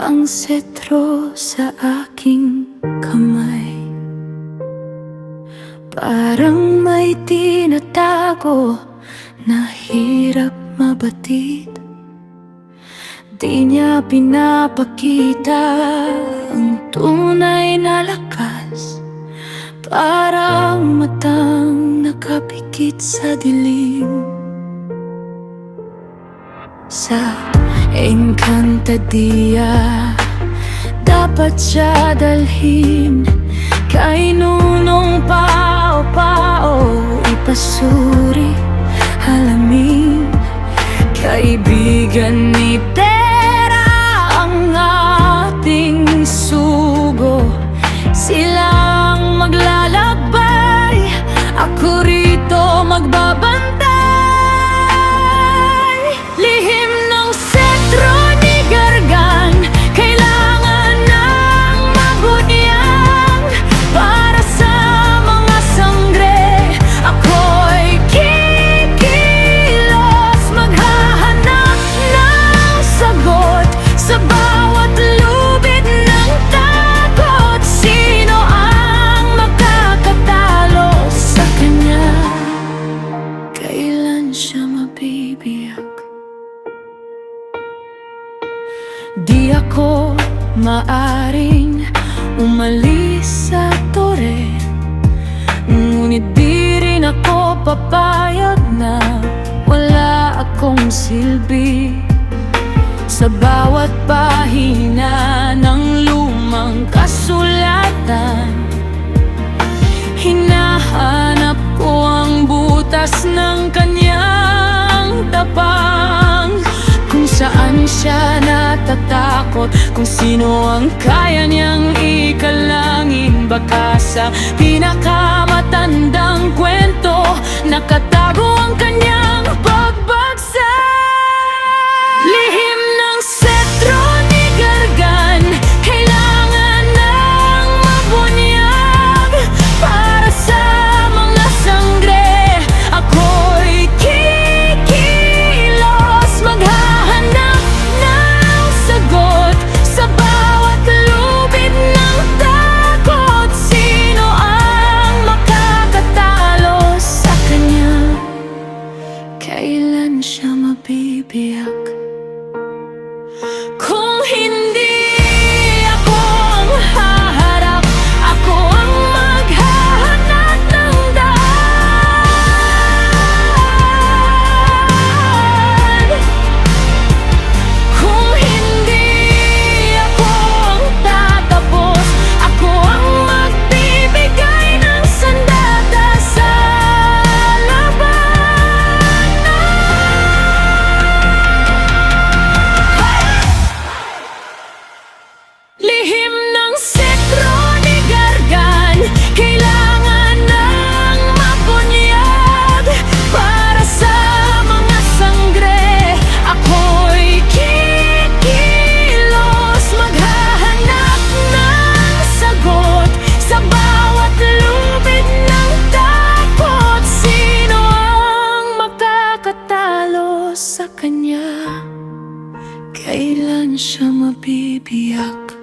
ang setro sa aking kamay. Parang may tinatago na hirap mabatid. Di niya pinapakita ang tunay na lakas. Parang matang nakapikit sa dilim. Sa Encantadia dapat siya dalhin kay Nunong Pao-Pao, ipasuri, halamin. Kaibigan ni Tera ang ating sugo. Silang maglalakbay, ako rito magbabantay. Lihim ng setro ni Gargan, kailangan ng mabunyag. Para sa mga sangre, ako'y kikilos. Maghahanap ng sagot sa bawat lubid ng takot. Sino ang makakatalo sa kanya? Kailan siya mabibiyak? Di ako maaring umalis sa tore, ngunit di rin ako papayag na wala akong silbi. Sa bawat pahina ng lumang kasulatan, hinahanap ko ang butas ng kanyang tapang. Kung saan siya natatakot, kung sino ang kaya niyang ikalangin. Baka sa pinakamatandang kwento nakatago ang kanyang pagbagsak. Lihim ng setro ni Gargan, kailangan ng mabunyag. Para sa mga sangre, ako'y kikilos. Maghahanap ng sagot sa bawat lubid ng takot. Sino ang makakatalo sa kanya? Kailan siya mabibiyak? Kung hindi ako ang haharap, ako ang maghahanap ng daan. Kung hindi ako ang tatapos, ako ang magbibigay ng sandata sa labanan. Lihim ng setro ni Gargan, kailangan ng mabunyag. Para sa mga sangre, ako'y kikilos. Maghahanap ng sagot sa bawat lubid ng takot. Sino ang makakatalo sa kanya? Kailan siya mabibiyak?